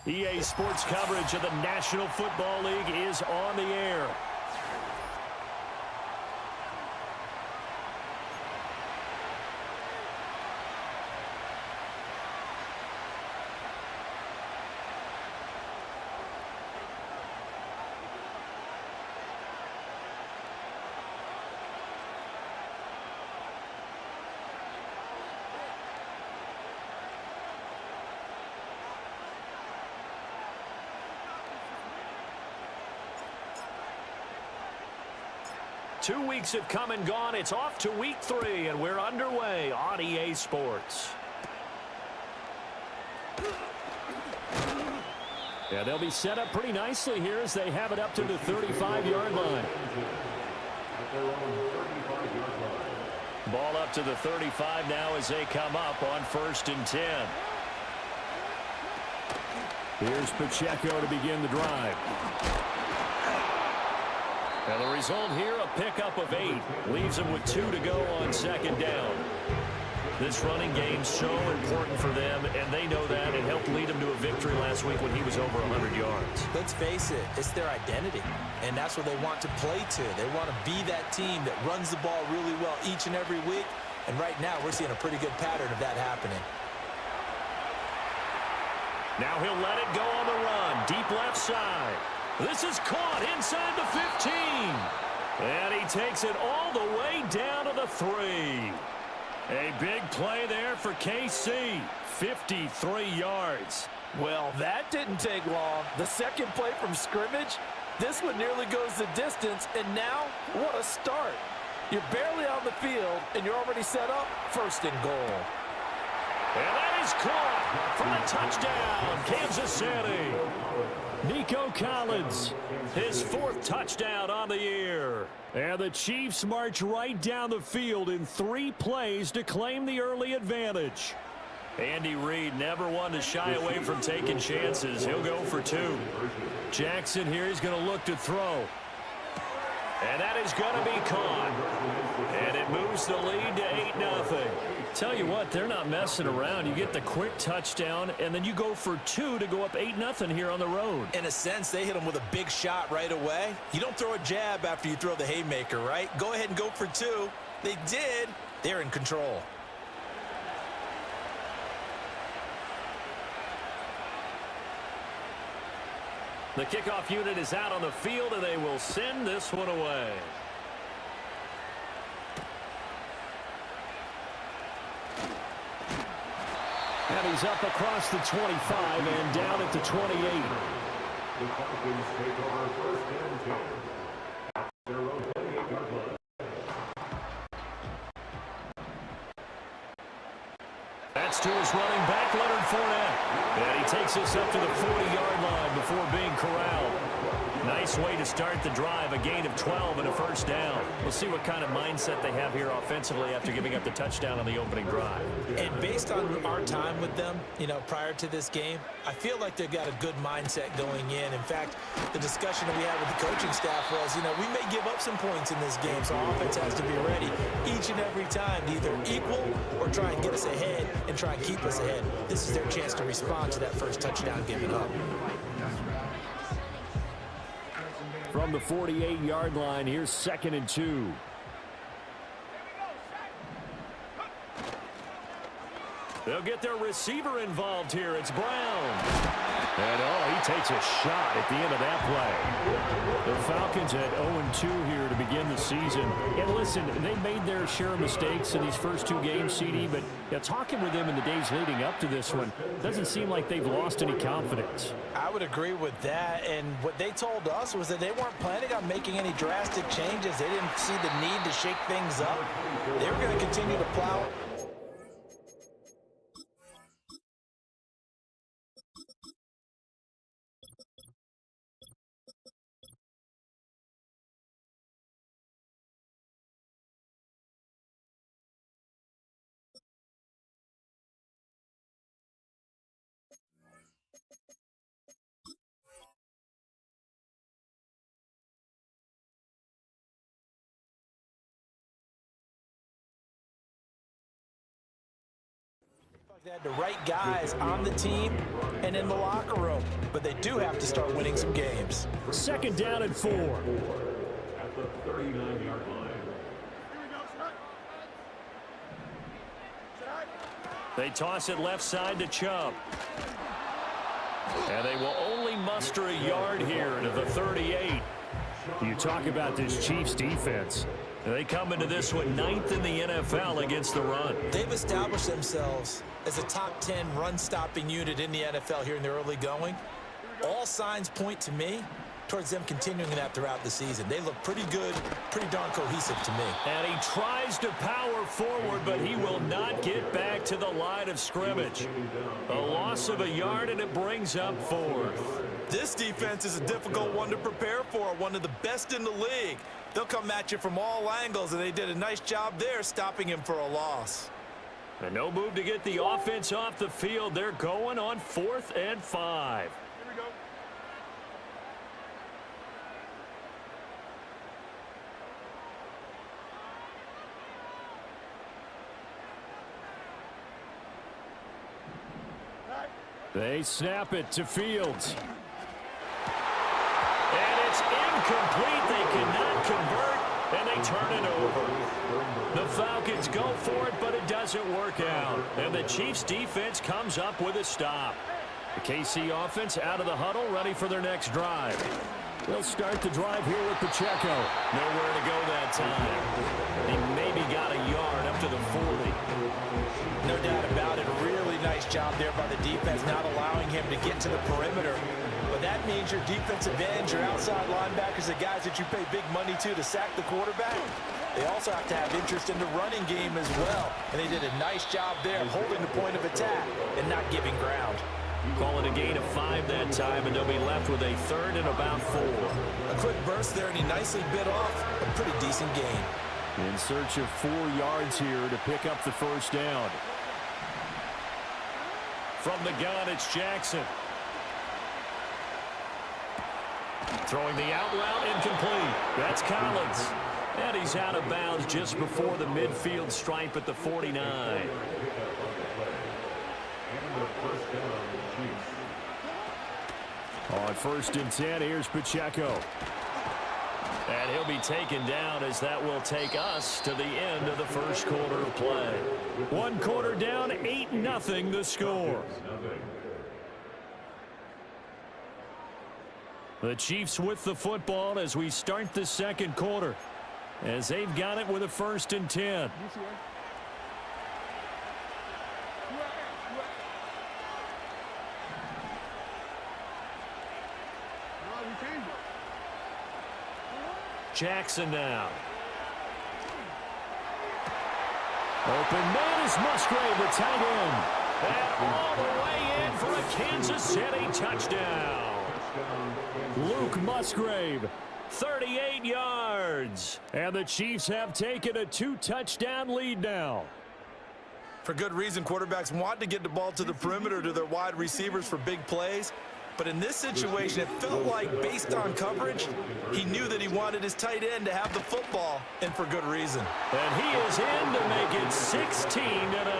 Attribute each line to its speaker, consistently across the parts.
Speaker 1: EA Sports coverage of the National Football League is on the air. Two weeks have come and gone. It's off to week 3, and we're underway on EA Sports. Yeah, they'll be set up pretty nicely here as they have it up to the 35-yard line. Ball up to the 35 now as they come up on 1st and 10. Here's Pacheco to begin the drive. And the result here, a pickup of 8. Leaves them with 2 to go on 2nd down. This running game's so important for them, and they know that. It helped lead them to a victory last week when he was over 100 yards.
Speaker 2: Let's face it, it's their identity, and that's what they want to play to. They want to be that team that runs the ball really well each and every week, and right now we're seeing a pretty good pattern of that happening.
Speaker 1: Now he'll let it go on the run, deep left side. This is caught inside the 15. And he takes it all the way down to the 3. A big play there for KC. 53 yards.
Speaker 3: Well, that didn't take long. The second play from scrimmage, this one nearly goes the distance. And now, what a start. You're barely on the field, and you're already set up 1st and goal.
Speaker 1: And that is caught for the touchdown, Kansas City. Nico Collins, his 4th touchdown on the year. And the Chiefs march right down the field in 3 plays to claim the early advantage. Andy Reid never one to shy away from taking chances. He'll go for 2. Jackson here is going to look to throw. And that is going to be caught. And it moves the lead to 8-0. Tell you what, they're not messing around. You get the quick touchdown, and then you go for 2 to go up 8-0 here on the road.
Speaker 2: In a sense, they hit them with a big shot right away. You don't throw a jab after you throw the haymaker, right? Go ahead and go for 2. They did. They're in control.
Speaker 1: The kickoff unit is out on the field, and they will send this one away. And he's up across the 25 and down at the 28. The Falcons take over 1st and 10. That's to his running back, Leonard Fournette. And he takes us up to the 40-yard line before being corralled. Nice way to start the drive, a gain of 12 and a 1st down. We'll see what kind of mindset they have here offensively after giving up the touchdown on the opening drive.
Speaker 2: And based on our time with them, prior to this game, I feel like they've got a good mindset going in. In fact, the discussion that we had with the coaching staff was, we may give up some points in this game, so our offense has to be ready each and every time to either equal or try and get us ahead and try and keep us ahead. This is their chance to respond to that first touchdown given up.
Speaker 1: From the 48-yard line, here's 2nd and 2. They'll get their receiver involved here. It's Brown. And, he takes a shot at the end of that play. The Falcons at 0-2 here to begin the season. And listen, they made their share of mistakes in these first 2 games, CD, but talking with them in the days leading up to this one, doesn't seem like they've lost any confidence.
Speaker 2: I would agree with that, and what they told us was that they weren't planning on making any drastic changes. They didn't see the need to shake things up. They were going to continue to plow They had the right guys on the team and in the locker room, but they do have to start winning some games.
Speaker 1: 2nd down and 4.
Speaker 4: At the 39-yard line.
Speaker 1: They toss it left side to Chubb. And they will only muster a yard here to the 38. You talk about this Chiefs defense. They come into this one 9th in the NFL against the run.
Speaker 2: They've established themselves as a top 10 run-stopping unit in the NFL here in the early going. All signs point to me towards them continuing that throughout the season. They look pretty good, pretty darn cohesive to me.
Speaker 1: And he tries to power forward, but he will not get back to the line of scrimmage. A loss of a yard, and it brings up 4th.
Speaker 2: This defense is a difficult one to prepare for, one of the best in the league. They'll come at you from all angles, and they did a nice job there stopping him for a loss.
Speaker 1: And no move to get the offense off the field. They're going on 4th and 5. They snap it to Fields. And it's incomplete. They cannot convert, and they turn it over. The Falcons go for it, but it doesn't work out. And the Chiefs defense comes up with a stop. The KC offense out of the huddle, ready for their next drive. They'll start the drive here with Pacheco. Nowhere to go that time. He maybe got a yard up to the 40.
Speaker 2: No doubt about it. Really nice job there by the defense, not allowing him to get to the perimeter. But that means your defensive ends, your outside linebackers, the guys that you pay big money to sack the quarterback, they also have to have interest in the running game as well. And they did a nice job there holding the point of attack and not giving ground.
Speaker 1: Call it a gain of 5 that time, and they'll be left with a 3rd and about 4.
Speaker 2: A quick burst there, and he nicely bit off a pretty decent gain.
Speaker 1: In search of 4 yards here to pick up the 1st down. From the gun, it's Jackson. Throwing the out route, incomplete. That's Collins. And he's out of bounds just before the midfield stripe at the 49. On 1st and 10, here's Pacheco. And he'll be taken down as that will take us to the end of the 1st quarter of play. 1 quarter down, 8-0 the score. The Chiefs with the football as we start the 2nd quarter, as they've got it with a 1st and 10. Jackson now. Open man is Musgrave, the tight end. And all the way in for a Kansas City touchdown. Luke Musgrave, 38 yards. And the Chiefs have taken a 2-touchdown lead now.
Speaker 2: For good reason, quarterbacks want to get the ball to the perimeter to their wide receivers for big plays. But in this situation, it felt like, based on coverage, he knew that he wanted his tight end to have the football, and for good reason.
Speaker 1: And he is in to make it 16-0.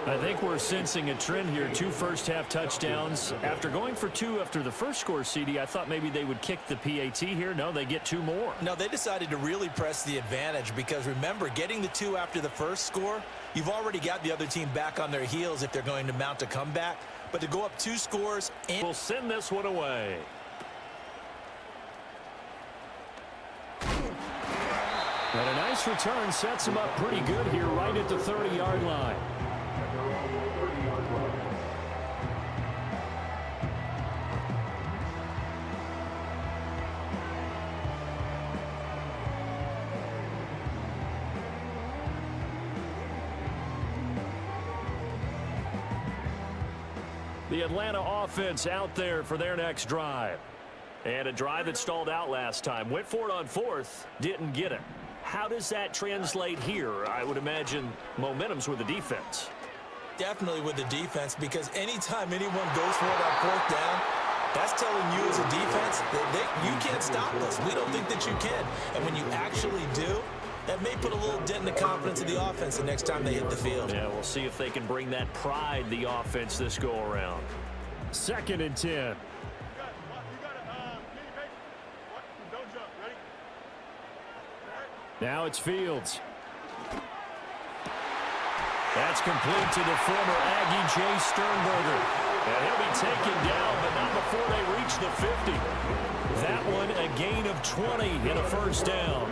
Speaker 1: I think we're sensing a trend here. 2 first-half touchdowns. After going for 2 after the first score, CD, I thought maybe they would kick the PAT here. No, they get 2 more.
Speaker 2: No, they decided to really press the advantage because, remember, getting the 2 after the first score, you've already got the other team back on their heels if they're going to mount a comeback. But to go up 2 scores and
Speaker 1: we'll send this one away. And a nice return sets him up pretty good here right at the 30-yard line. The Atlanta offense out there for their next drive. And a drive that stalled out last time. Went for it on 4th, didn't get it. How does that translate here? I would imagine momentum's with the defense.
Speaker 2: Definitely with the defense, because anytime anyone goes for it on 4th down, that's telling you as a defense that you can't stop us. We don't think that you can. And when you actually do, That may put a little dent in the confidence of the offense the next time they hit the field.
Speaker 1: Yeah, we'll see if they can bring that pride, the offense, this go-around. 2nd and 10. Now it's Fields. That's complete to the former Aggie, Jay Sternberger. And he'll be taken down, but not before they reach the 50. That one a gain of 20 in a first down.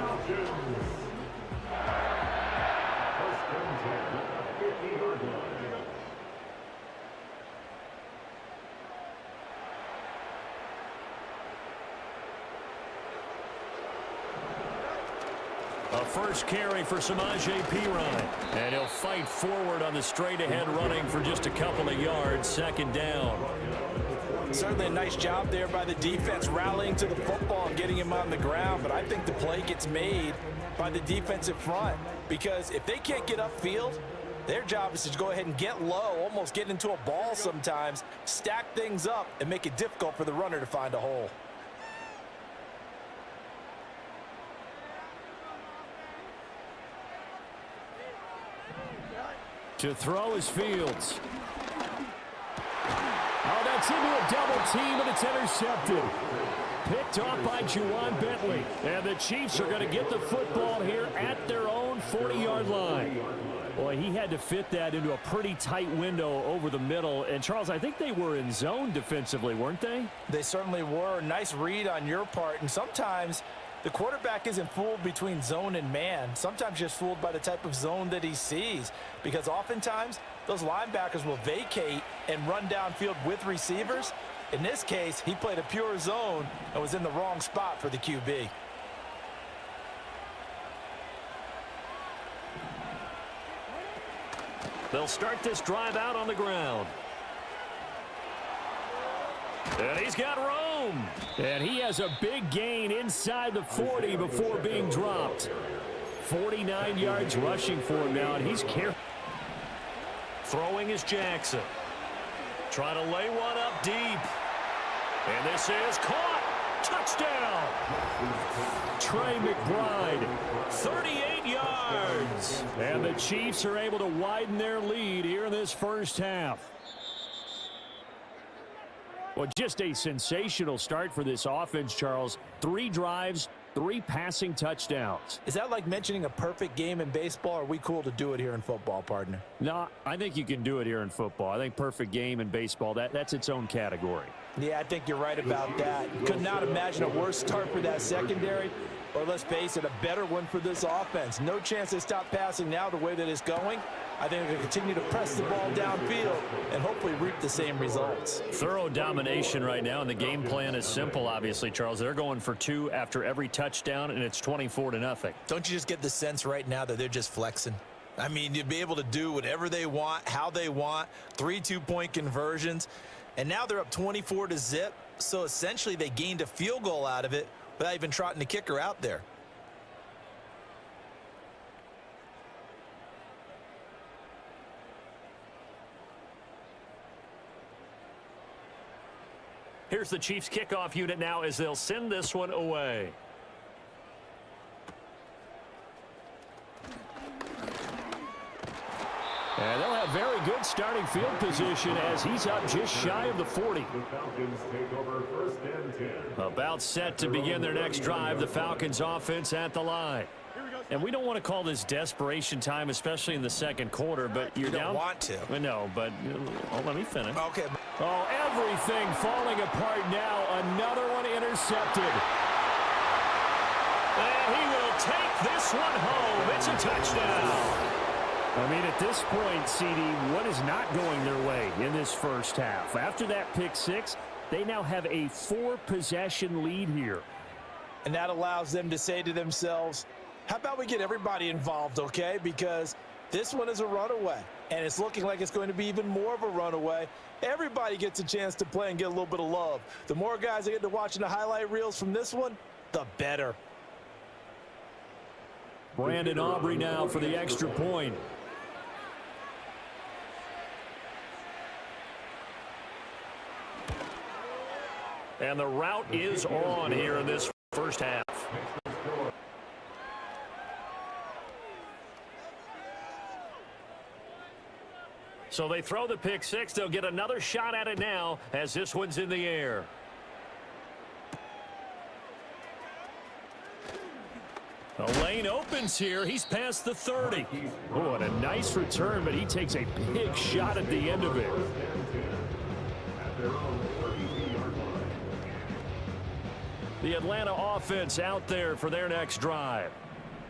Speaker 1: A first carry for Samaje Perine. And he'll fight forward on the straight-ahead running for just a couple of yards. 2nd down.
Speaker 2: Certainly a nice job there by the defense rallying to the football and getting him on the ground. But I think the play gets made by the defensive front. Because if they can't get upfield, their job is to go ahead and get low, almost get into a ball sometimes, stack things up, and make it difficult for the runner to find a hole.
Speaker 1: To throw is Fields. Oh, that's into a double team, and it's intercepted. Picked off by Juwan Bentley. And the Chiefs are going to get the football here at their own 40-yard line. Boy, he had to fit that into a pretty tight window over the middle. And, Charles, I think they were in zone defensively, weren't they?
Speaker 2: They certainly were. Nice read on your part. And sometimes the quarterback isn't fooled between zone and man. Sometimes just fooled by the type of zone that he sees. Because oftentimes, those linebackers will vacate and run downfield with receivers. In this case, he played a pure zone and was in the wrong spot for the QB.
Speaker 1: They'll start this drive out on the ground. And he's got room. And he has a big gain inside the 40 before being dropped. 49 yards rushing for him now, and he's careful. Throwing is Jackson. Trying to lay one up deep. And this is caught. Touchdown. Trey McBride, 38 yards. And the Chiefs are able to widen their lead here in this first half. Well, just a sensational start for this offense, Charles. 3 drives, 3 passing touchdowns.
Speaker 2: Is that like mentioning a perfect game in baseball, or are we cool to do it here in football, partner?
Speaker 1: No, I think you can do it here in football. I think perfect game in baseball, that's its own category.
Speaker 2: Yeah, I think you're right about that. Could not imagine a worse start for that secondary, or let's face it, a better one for this offense. No chance they stop passing now the way that it's going. I think they'll continue to press the ball downfield and hopefully reap the same results.
Speaker 1: Thorough domination right now, and the game plan is simple, obviously, Charles. They're going for 2 after every touchdown, and it's 24-0.
Speaker 2: Don't you just get the sense right now that they're just flexing? I mean, you'd be able to do whatever they want, how they want, 3 two-point conversions, and now they're up 24-0, so essentially they gained a field goal out of it without even trotting the kicker out there.
Speaker 1: Here's the Chiefs kickoff unit now as they'll send this one away. And they'll have very good starting field position as he's up just shy of the 40.
Speaker 4: The Falcons take over 1st and 10.
Speaker 1: About set to begin their next drive, the Falcons offense at the line. And we don't want to call this desperation time, especially in the second quarter, but you're
Speaker 2: You don't
Speaker 1: down.
Speaker 2: want to.
Speaker 1: No, but let me finish.
Speaker 2: Okay.
Speaker 1: Oh, everything falling apart now. Another one intercepted. And he will take this one home. It's a touchdown. I mean, at this point, CD, what is not going their way in this first half? After that pick 6, they now have a 4-possession lead here.
Speaker 2: And that allows them to say to themselves, how about we get everybody involved, okay? Because this one is a runaway, and it's looking like it's going to be even more of a runaway. Everybody gets a chance to play and get a little bit of love. The more guys that get to watching the highlight reels from this one, the better.
Speaker 1: Brandon Aubrey now for the extra point. And the route is on here in this first half. So they throw the pick six. They'll get another shot at it now as this one's in the air. The lane opens here. He's past the 30. Oh, and a nice return, but he takes a big shot at the end of it. The Atlanta offense out there for their next drive.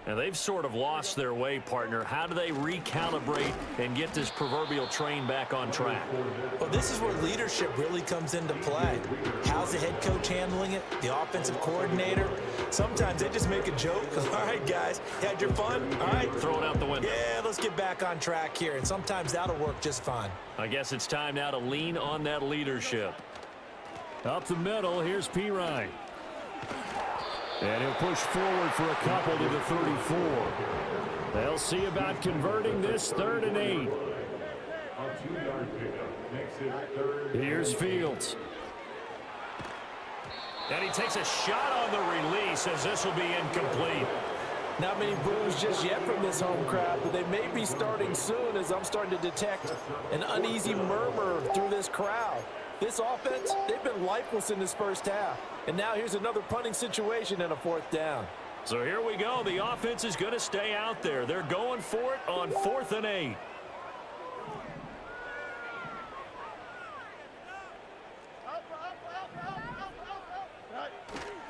Speaker 1: And they've sort of lost their way, partner. How do they recalibrate and get this proverbial train back on track?
Speaker 2: Well, this is where leadership really comes into play. How's the head coach handling it? The offensive coordinator? Sometimes they just make a joke. All right, guys, you had your fun? All right.
Speaker 1: Throw it out the window.
Speaker 2: Yeah, let's get back on track here. And sometimes that'll work just fine.
Speaker 1: I guess it's time now to lean on that leadership. Up the middle, here's Pirine. And he'll push forward for a couple to the 34. They'll see about converting this 3rd and 8. Here's Fields. And he takes a shot on the release as this will be incomplete.
Speaker 3: Not many boos just yet from this home crowd, but they may be starting soon as I'm starting to detect an uneasy murmur through this crowd. This offense, they've been lifeless in this first half. And now here's another punting situation and a 4th down.
Speaker 1: So here we go. The offense is going to stay out there. They're going for it on 4th and 8.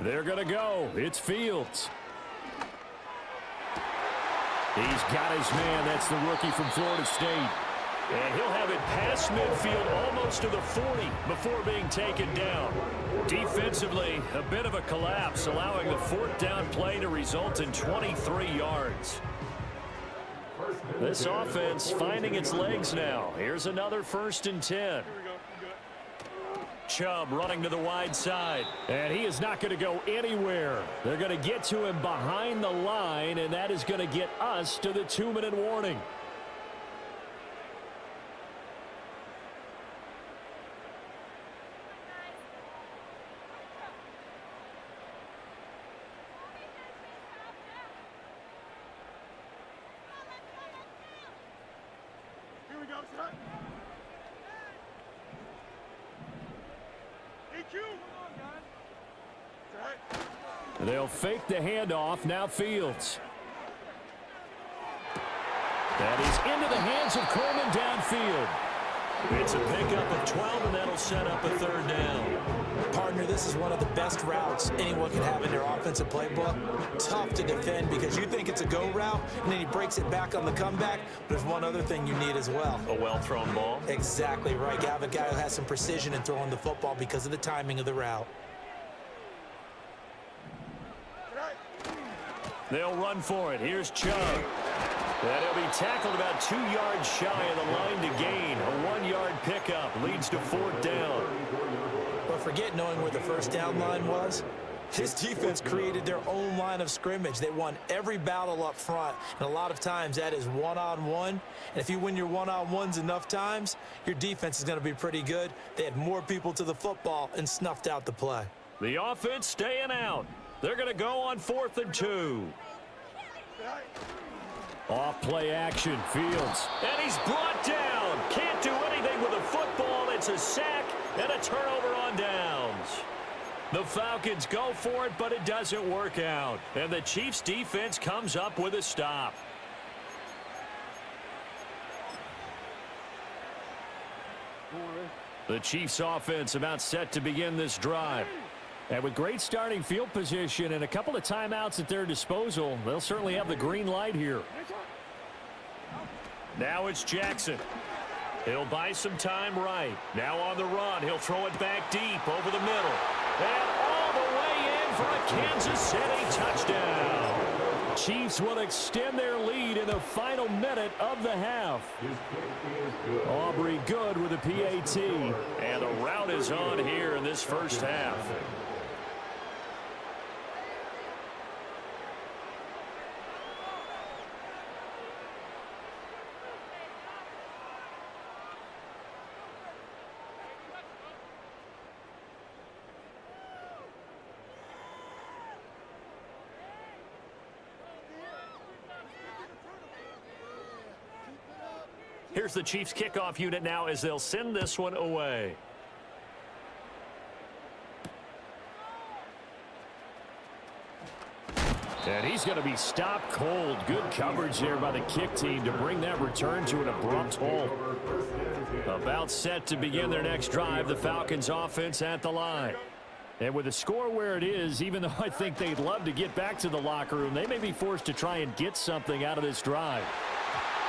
Speaker 1: They're going to go. It's Fields. He's got his man. That's the rookie from Florida State. And he'll have it past midfield almost to the 40 before being taken down. Defensively, a bit of a collapse, allowing the 4th down play to result in 23 yards. This offense finding its legs now. Here's another 1st and 10. Chubb running to the wide side. And he is not going to go anywhere. They're going to get to him behind the line, and that is going to get us to the 2-minute warning. They'll fake the handoff. Now Fields. That is into the hands of Coleman downfield. It's a pickup of 12, and that'll set up a 3rd down.
Speaker 2: Partner, this is one of the best routes anyone can have in their offensive playbook. Tough to defend because you think it's a go route, and then he breaks it back on the comeback. But there's one other thing you need as well.
Speaker 1: A well-thrown ball.
Speaker 2: Exactly right. You have a guy who has some precision in throwing the football because of the timing of the route.
Speaker 1: They'll run for it. Here's Chubb. And he'll be tackled about 2 yards shy of the line to gain. A 1-yard pickup leads to 4th down.
Speaker 2: But forget knowing where the 1st down line was. This defense created their own line of scrimmage. They won every battle up front, and a lot of times that is one-on-one. And if you win your one-on-ones enough times, your defense is going to be pretty good. They had more people to the football and snuffed out the play.
Speaker 1: The offense staying out. They're going to go on 4th and 2. Off play action, Fields. And he's brought down. Can't do anything with a football. It's a sack and a turnover on downs. The Falcons go for it, but it doesn't work out. And the Chiefs defense comes up with a stop. The Chiefs offense about set to begin this drive. And with great starting field position and a couple of timeouts at their disposal, they'll certainly have the green light here. Now it's Jackson. He'll buy some time right. Now on the run, he'll throw it back deep over the middle. And all the way in for a Kansas City touchdown. Chiefs will extend their lead in the final minute of the half. Aubrey good with a PAT. And the route is on here in this first half. Here's the Chiefs kickoff unit now as they'll send this one away. And he's going to be stopped cold. Good coverage there by the kick team to bring that return to an abrupt halt. About set to begin their next drive, the Falcons offense at the line. And with the score where it is, even though I think they'd love to get back to the locker room, they may be forced to try and get something out of this drive.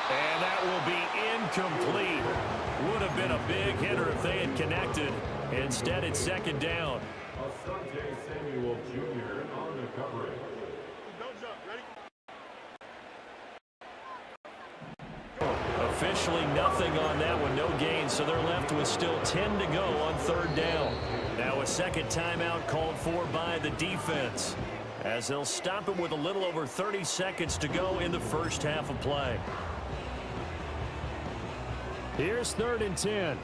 Speaker 1: And that will be incomplete. Would have been a big hitter if they had connected. Instead, it's second down.
Speaker 4: Asante Samuel Jr. on the coverage.
Speaker 1: Officially nothing on that one, no gain, so they're left with still 10 to go on third down. Now a second timeout called for by the defense, as they'll stop it with a little over 30 seconds to go in the first half of play. Here's 3rd and 10.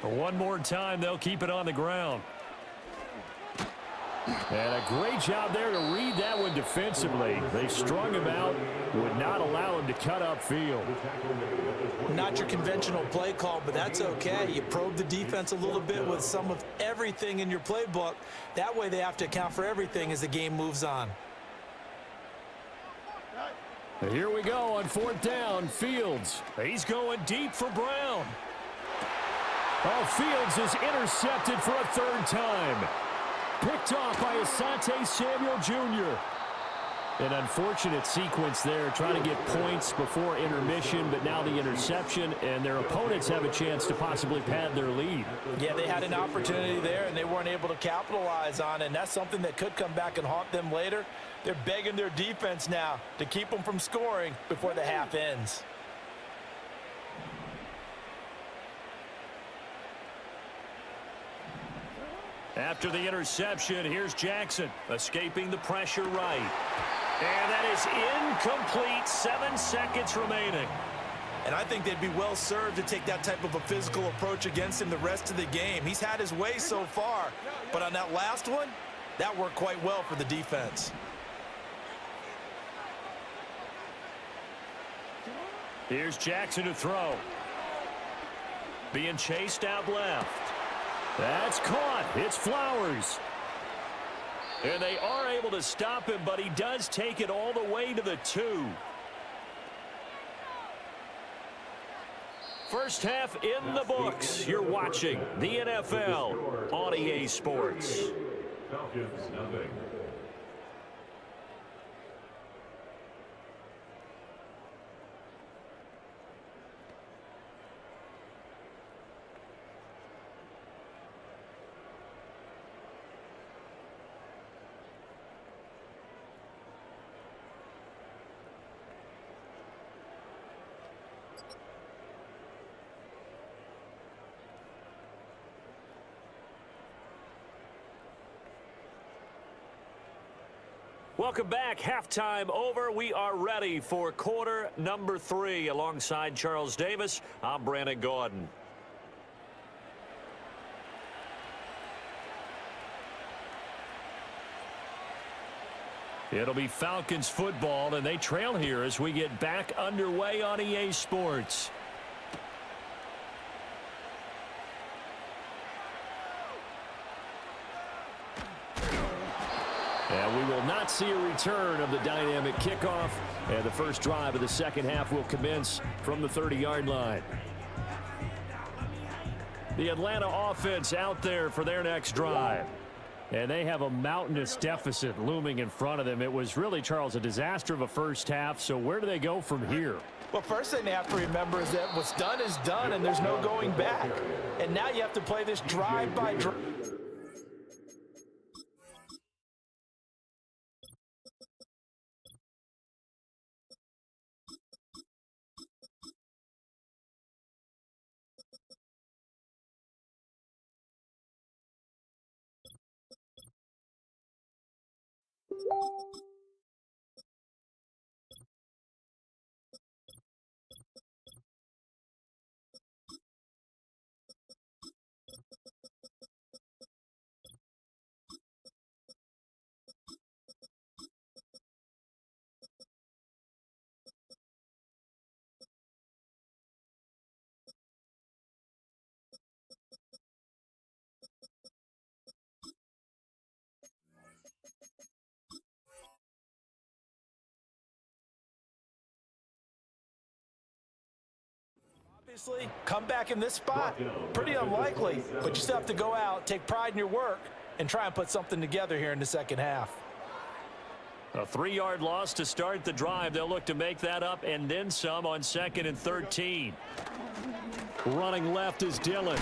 Speaker 1: One more time, they'll keep it on the ground. And a great job there to read that one defensively. They strung him out, would not allow him to cut upfield.
Speaker 2: Not your conventional play call, but that's okay. You probe the defense a little bit with some of everything in your playbook. That way they have to account for everything as the game moves on.
Speaker 1: Here we go on 4th down. Fields. He's going deep for Brown. Oh, Fields is intercepted for a 3rd time. Picked off by Asante Samuel Jr. An unfortunate sequence there, trying to get points before intermission, but now the interception, and their opponents have a chance to possibly pad their lead.
Speaker 2: Yeah, they had an opportunity there, and they weren't able to capitalize on it, and that's something that could come back and haunt them later. They're begging their defense now to keep them from scoring before the half ends.
Speaker 1: After the interception, here's Jackson, escaping the pressure right. And that is incomplete. 7 seconds remaining.
Speaker 2: And I think they'd be well served to take that type of a physical approach against him the rest of the game. He's had his way so far, but on that last one, that worked quite well for the defense.
Speaker 1: Here's Jackson to throw. Being chased out left. That's caught. It's Flowers. And they are able to stop him, but he does take it all the way to the 2. First half in the books. You're watching the NFL on EA Sports.
Speaker 4: Falcons, nothing.
Speaker 1: Welcome back. Halftime over. We are ready for quarter number 3. Alongside Charles Davis, I'm Brandon Gordon. It'll be Falcons football, and they trail here as we get back underway on EA Sports. And we will not see a return of the dynamic kickoff, and the first drive of the second half will commence from the 30-yard line. The Atlanta offense out there for their next drive. And they have a mountainous deficit looming in front of them. It was really, Charles, a disaster of a first half, so where do they go from here?
Speaker 2: Well, first thing they have to remember is that what's done is done, and there's no going back. And now you have to play this drive by drive. Obviously, come back in this spot, pretty unlikely, but you still have to go out, take pride in your work, and try and put something together here in the second half.
Speaker 1: A 3-yard loss to start the drive. They'll look to make that up and then some on 2nd and 13. Running left is Dillon.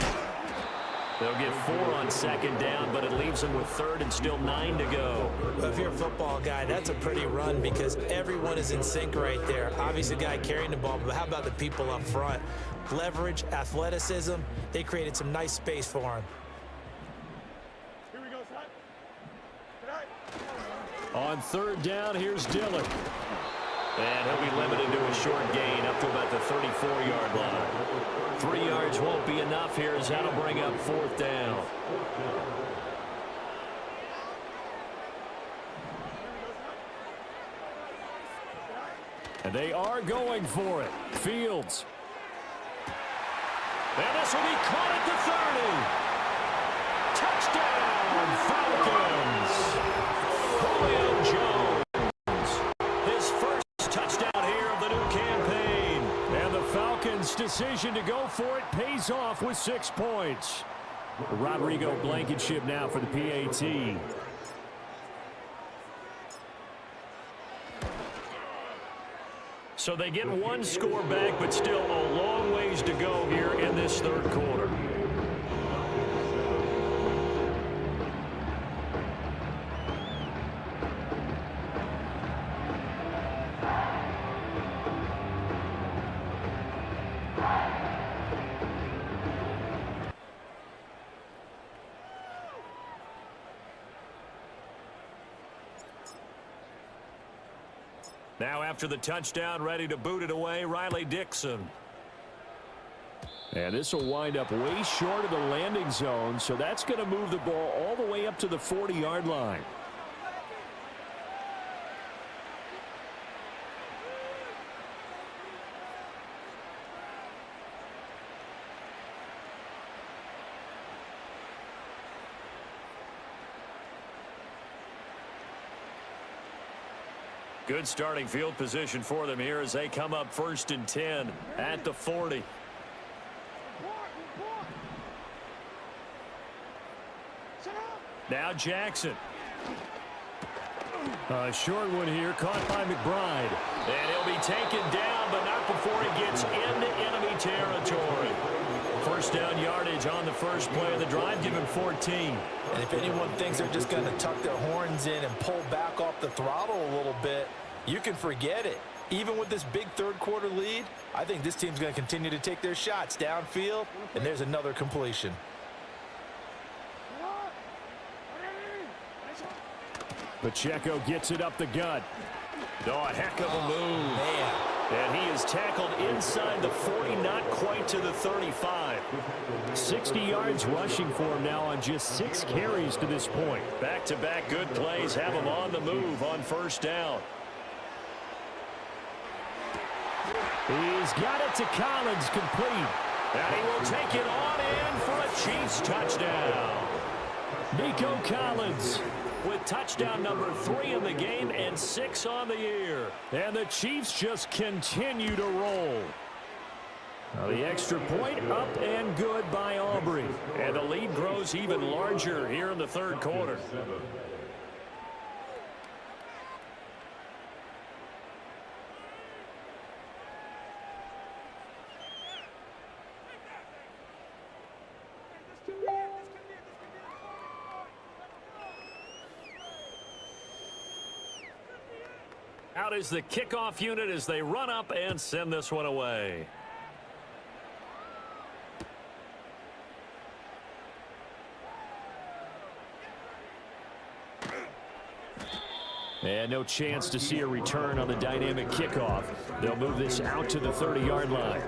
Speaker 1: They'll get 4 on 2nd down, but it leaves them with 3rd and still 9 to go.
Speaker 2: Well, if you're a football guy, that's a pretty run because everyone is in sync right there. Obviously, the guy carrying the ball, but how about the people up front? Leverage, athleticism, they created some nice space for him.
Speaker 1: On 3rd down, here's Dillon. And he'll be limited to a short gain up to about the 34-yard line. 3 yards won't be enough here as that'll bring up 4th down. And they are going for it. Fields. And this will be caught at the 30. Touchdown, Falcons. Julio Jones. His first touchdown here of the new campaign. And the Falcons' decision to go for it pays off with 6 points. Rodrigo Blankenship now for the PAT. So they get 1 score back, but still a long ways to go here in this 3rd quarter. Now after the touchdown, ready to boot it away, Riley Dixon. And this will wind up way short of the landing zone, so that's going to move the ball all the way up to the 40-yard line. Good starting field position for them here as they come up 1st and 10 at the 40. Now Jackson. A short one here caught by McBride. And he'll be taken down, but not before he gets into enemy territory. 1st down yardage on the first play of the drive, give him 14.
Speaker 2: And if anyone thinks they're just going to tuck their horns in and pull back off the throttle a little bit, you can forget it. Even with this big 3rd quarter lead, I think this team's going to continue to take their shots downfield, and there's another completion.
Speaker 1: Pacheco gets it up the gut. Oh, a heck of a move.
Speaker 2: Man.
Speaker 1: And he is tackled inside the 40, not quite to the 35. 60 yards rushing for him now on just 6 carries to this point. Back-to-back good plays have him on the move on 1st down. He's got it to Collins, complete. And he will take it on in for a Chiefs touchdown. Nico Collins with touchdown number 3 in the game and 6 on the year. And the Chiefs just continue to roll. Now the extra point up and good by Aubrey. And the lead grows even larger here in the 3rd quarter. Out is the kickoff unit as they run up and send this one away. And no chance to see a return on the dynamic kickoff. They'll move this out to the 30-yard line.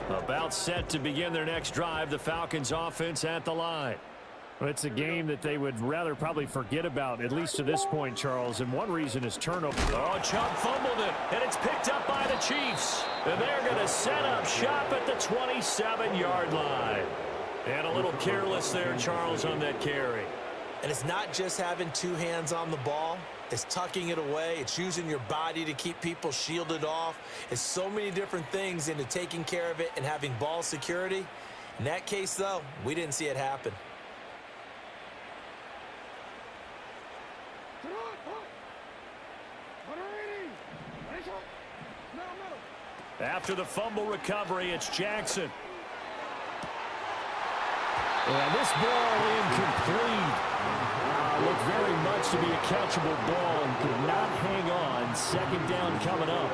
Speaker 1: About set to begin their next drive, the Falcons offense at the line. Well, it's a game that they would rather probably forget about, at least to this point, Charles. And one reason is turnover. Oh, Chubb fumbled it, and it's picked up by the Chiefs. And they're going to set up shop at the 27-yard line. And a little careless there, Charles, on that carry.
Speaker 2: And it's not just having two hands on the ball. It's tucking it away. It's using your body to keep people shielded off. It's so many different things into taking care of it and having ball security. In that case, though, we didn't see it happen.
Speaker 1: After the fumble recovery, it's Jackson. And this ball incomplete. Looked very much to be a catchable ball and could not hang on. Second down coming up.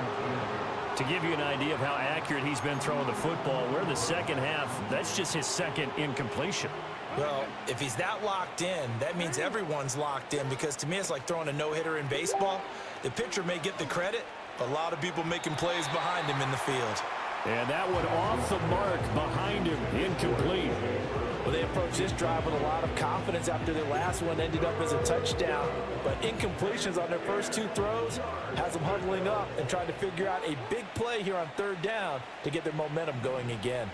Speaker 1: To give you an idea of how accurate he's been throwing the football, we're in the second half. That's just his second incompletion.
Speaker 2: Well, if he's that locked in, that means everyone's locked in, because to me it's like throwing a no-hitter in baseball. The pitcher may get the credit, but a lot of people making plays behind him in the field.
Speaker 1: And that one off the mark behind him, incomplete.
Speaker 3: Well, they approached this drive with a lot of confidence after their last one ended up as a touchdown. But incompletions on their first two throws has them huddling up and trying to figure out a big play here on third down to get their momentum going again.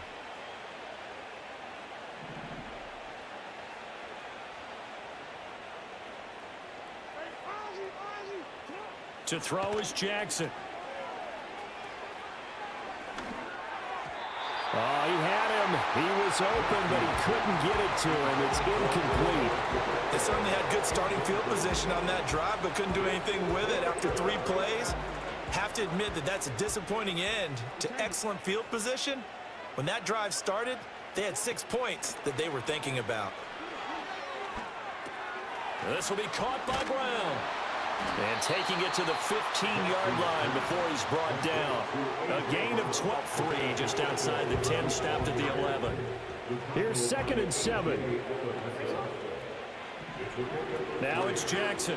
Speaker 1: To throw is Jackson. Oh, he had him. He was open, but he couldn't get it to him. It's incomplete.
Speaker 2: They certainly had good starting field position on that drive, but couldn't do anything with it after 3 plays. Have to admit that that's a disappointing end to excellent field position. When that drive started, they had 6 points that they were thinking about.
Speaker 1: This will be caught by Brown. And taking it to the 15-yard line before he's brought down. A gain of 12-3 just outside the 10, stopped at the 11. Here's 2nd and 7. Now it's Jackson.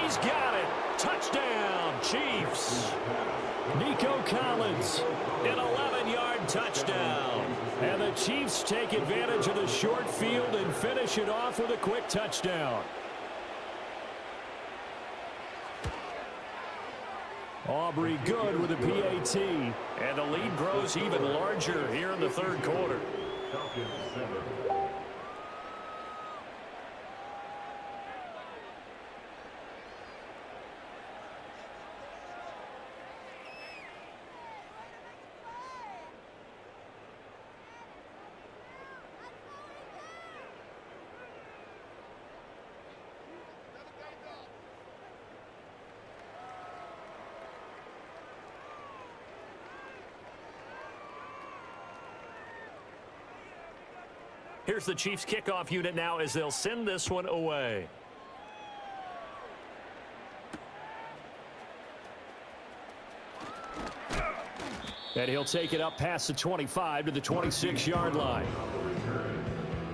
Speaker 1: He's got it. Touchdown, Chiefs. Nico Collins, an 11-yard touchdown. And the Chiefs take advantage of the short field and finish it off with a quick touchdown. Aubrey good with a PAT. And the lead grows even larger here in the third quarter. Here's the Chiefs kickoff unit now as they'll send this one away. And he'll take it up past the 25 to the 26-yard line.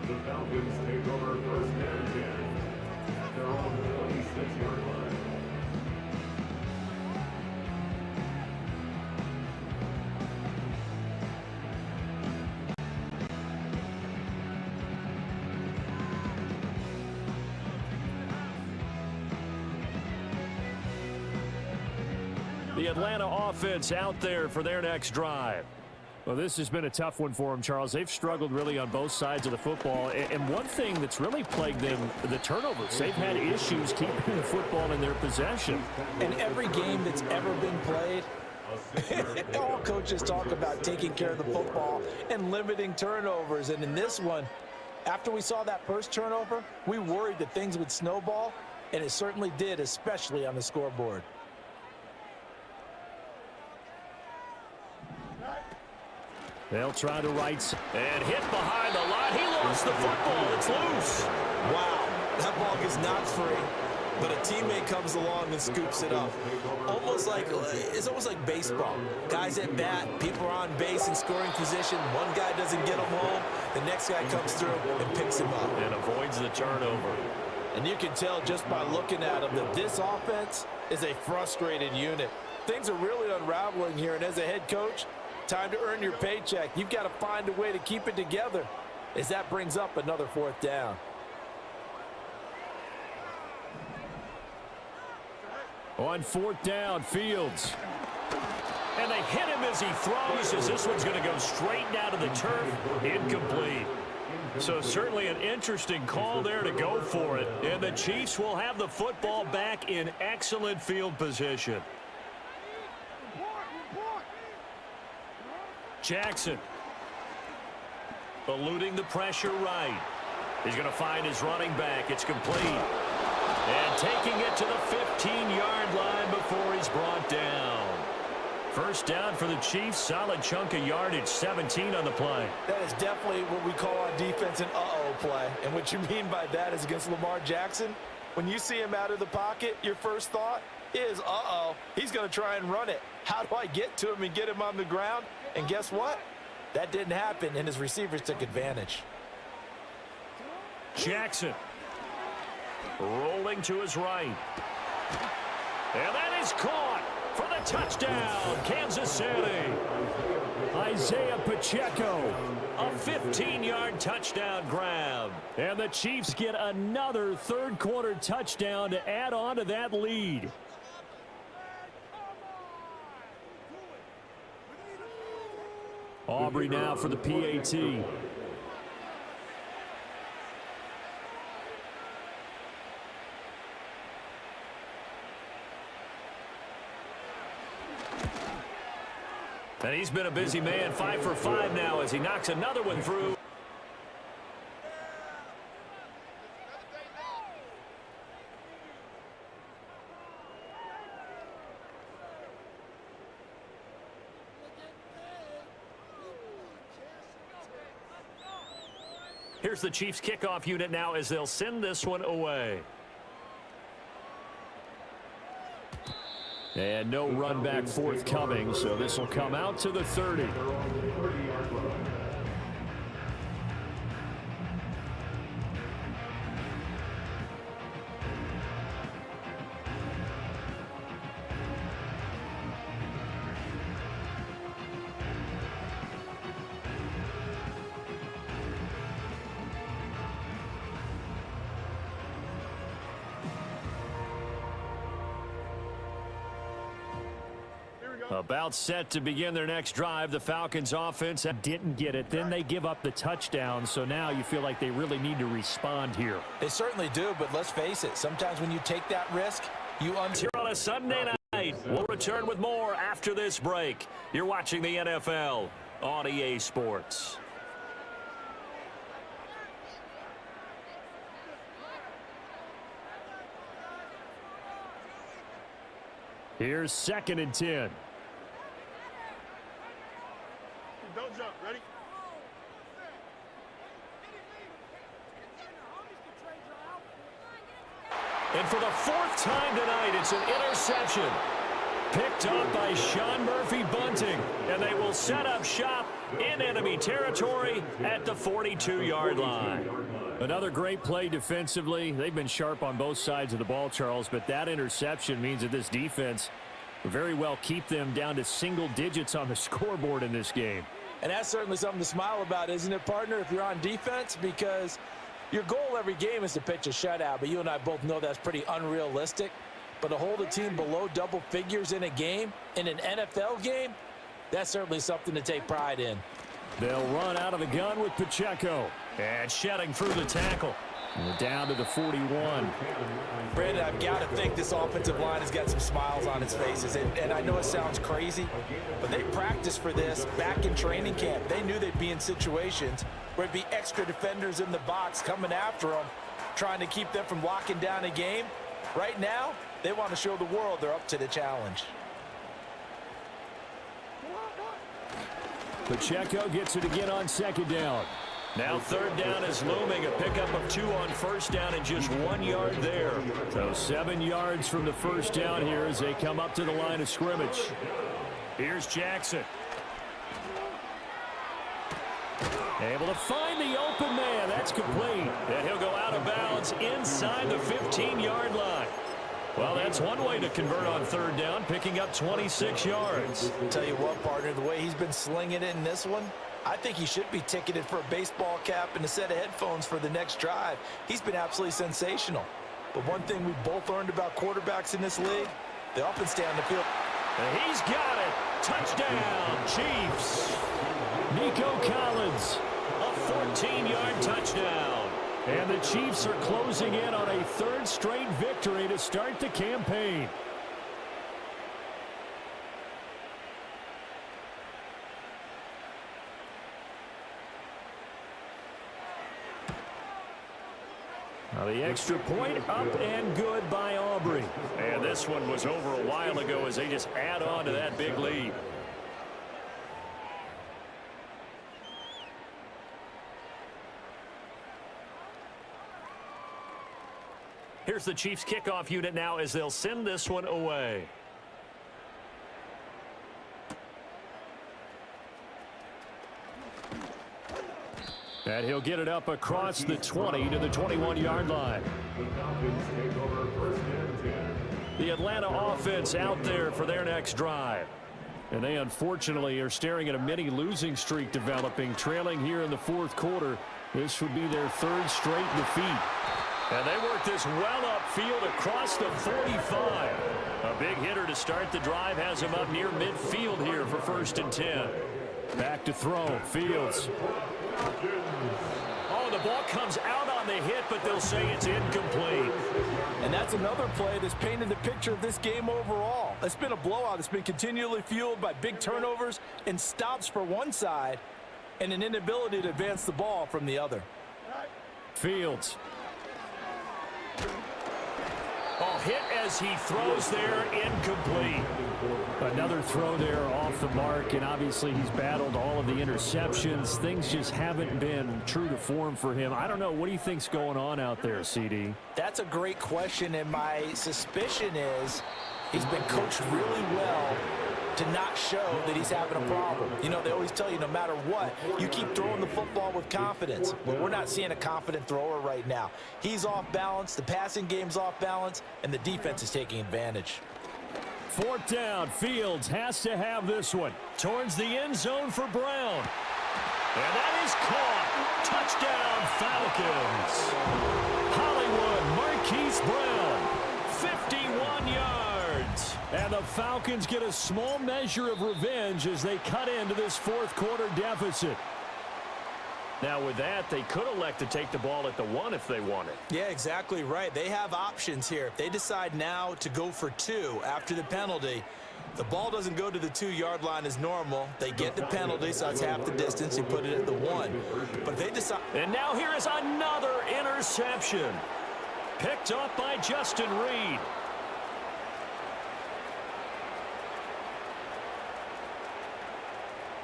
Speaker 4: The Falcons take over first and 10 at their own 26-yard line.
Speaker 1: The Atlanta offense out there for their next drive. Well, this has been a tough one for them, Charles. They've struggled really on both sides of the football. And one thing that's really plagued them, the turnovers. They've had issues keeping the football in their possession.
Speaker 3: In every game that's ever been played, all coaches talk about taking care of the football and limiting turnovers. And in this one, after we saw that first turnover, we worried that things would snowball, and it certainly did, especially on the scoreboard.
Speaker 1: They'll try to right and hit behind the line. He lost the football. It's loose.
Speaker 2: Wow, that ball gets knocked free, but a teammate comes along and scoops it up. It's almost like baseball. Guys at bat, people are on base in scoring position. One guy doesn't get him home. The next guy comes through and picks him up.
Speaker 1: And avoids the turnover.
Speaker 3: And you can tell just by looking at them that this offense is a frustrated unit. Things are really unraveling here, and as a head coach, time to earn your paycheck. You've got to find a way to keep it together as that brings up another 4th down.
Speaker 1: On 4th down, Fields. And they hit him as he throws, as this one's going to go straight down to the turf. Incomplete. So certainly an interesting call there to go for it. And the Chiefs will have the football back in excellent field position. Jackson. Eluding the pressure right. He's going to find his running back. It's complete. And taking it to the 15-yard line before he's brought down. First down for the Chiefs. Solid chunk of yardage. 17 on the play.
Speaker 2: That is definitely what we call on defense an uh-oh play. And what you mean by that is against Lamar Jackson, when you see him out of the pocket, your first thought is, uh-oh, he's going to try and run it. How do I get to him and get him on the ground? And guess what? That didn't happen, and his receivers took advantage.
Speaker 1: Jackson. Rolling to his right. And that is caught for the touchdown, Kansas City. Isaiah Pacheco. A 15-yard touchdown grab. And the Chiefs get another third-quarter touchdown to add on to that lead. Aubrey now for the PAT. And he's been a busy man, 5 for 5 now as he knocks another one through. Here's the Chiefs kickoff unit now as they'll send this one away. And no run back forthcoming, so this will come out to the 30. About set to begin their next drive. The Falcons offense didn't get it. Then they give up the touchdown. So now you feel like they really need to respond here.
Speaker 2: They certainly do, but let's face it. Sometimes when you take that risk, you
Speaker 1: here on a Sunday night. We'll return with more after this break. You're watching the NFL on EA Sports. Here's 2nd and 10.
Speaker 5: Don't jump. Ready?
Speaker 1: And for the 4th time tonight, it's an interception. Picked up by Sean Murphy-Bunting. And they will set up shop in enemy territory at the 42-yard line. Another great play defensively. They've been sharp on both sides of the ball, Charles, but that interception means that this defense will very well keep them down to single digits on the scoreboard in this game.
Speaker 2: And that's certainly something to smile about, isn't it, partner, if you're on defense? Because your goal every game is to pitch a shutout, but you and I both know that's pretty unrealistic. But to hold a team below double figures in a game, in an NFL game, that's certainly something to take pride in.
Speaker 1: They'll run out of the gun with Pacheco. And shedding through the tackle. And down to the 41.
Speaker 2: Brandon, I've got to think this offensive line has got some smiles on its faces. And I know it sounds crazy, but they practiced for this back in training camp. They knew they'd be in situations where it'd be extra defenders in the box coming after them, trying to keep them from locking down a game. Right now, they want to show the world they're up to the challenge.
Speaker 1: Pacheco gets it again on 2nd down. Now 3rd down is looming. A pickup of 2 on 1st down and just 1 yard there. So 7 yards from the 1st down here as they come up to the line of scrimmage. Here's Jackson. Able to find the open man. That's complete. And he'll go out of bounds inside the 15-yard line. Well, that's one way to convert on 3rd down, picking up 26 yards.
Speaker 2: I'll tell you what, partner, the way he's been slinging it in this one, I think he should be ticketed for a baseball cap and a set of headphones for the next drive. He's been absolutely sensational. But one thing we've both learned about quarterbacks in this league, they often stay on the field.
Speaker 1: And he's got it. Touchdown, Chiefs. Nico Collins, a 14-yard touchdown. And the Chiefs are closing in on a third straight victory to start the campaign. Now the extra point up and good by Aubrey. And this one was over a while ago as they just add on to that big lead. Here's the Chiefs kickoff unit now as they'll send this one away. And he'll get it up across the 20 to the 21-yard line.
Speaker 4: The Falcons take over first and 10.
Speaker 1: The Atlanta offense out there for their next drive. And they unfortunately are staring at a mini losing streak developing, trailing here in the fourth quarter. This would be their third straight defeat. And they work this well upfield across the 45. A big hitter to start the drive has him up near midfield here for first and 10. Back to throw. Fields. Oh, the ball comes out on the hit, but they'll say it's incomplete.
Speaker 3: And that's another play that's painted the picture of this game overall. It's been a blowout. It's been continually fueled by big turnovers and stops for one side and an inability to advance the ball from the other.
Speaker 1: Fields. Oh, hit as he throws there, incomplete. Another throw there off the mark, and obviously he's battled all of the interceptions. Things just haven't been true to form for him. I don't know. What do you think's going on out there, CD?
Speaker 2: That's a great question, and my suspicion is he's been coached really well to not show that he's having a problem. You know, they always tell you no matter what, you keep throwing the football with confidence. Well, we're not seeing a confident thrower right now. He's off balance, the passing game's off balance, and the defense is taking advantage.
Speaker 1: Fourth down, Fields has to have this one. Towards the end zone for Brown. And that is caught. Touchdown, Falcons. Hollywood, Marquise Brown, 51 yards. And the Falcons get a small measure of revenge as they cut into this fourth quarter deficit. Now with that, they could elect to take the ball at the 1 if they wanted.
Speaker 2: Yeah, exactly right. They have options here. If they decide now to go for 2 after the penalty, the ball doesn't go to the 2-yard line as normal. They get the penalty, so it's half the distance. You put it at the 1. But they decide.
Speaker 1: And now here is another interception. Picked up by Justin Reed.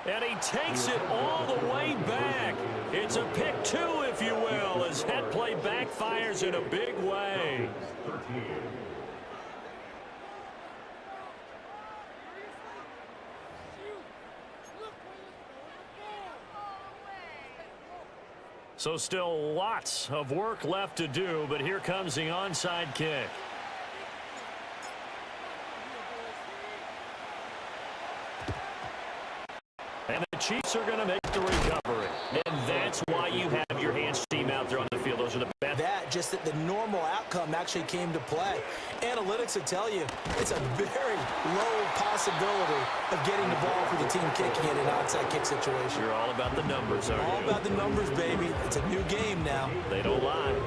Speaker 1: And he takes it all the way back. It's a pick 2, if you will, as that play backfires in a big way. So still lots of work left to do, but here comes the onside kick. And the Chiefs are going to make the recovery. And that's why you have your hands team out there on the field. Those are the best.
Speaker 2: That, just that the normal outcome actually came to play. Analytics will tell you it's a very low possibility of getting the ball for the team kicking it in an onside kick situation.
Speaker 1: You're all about the numbers, aren't you?
Speaker 2: All about the numbers, baby. It's a new game now.
Speaker 1: They don't lie.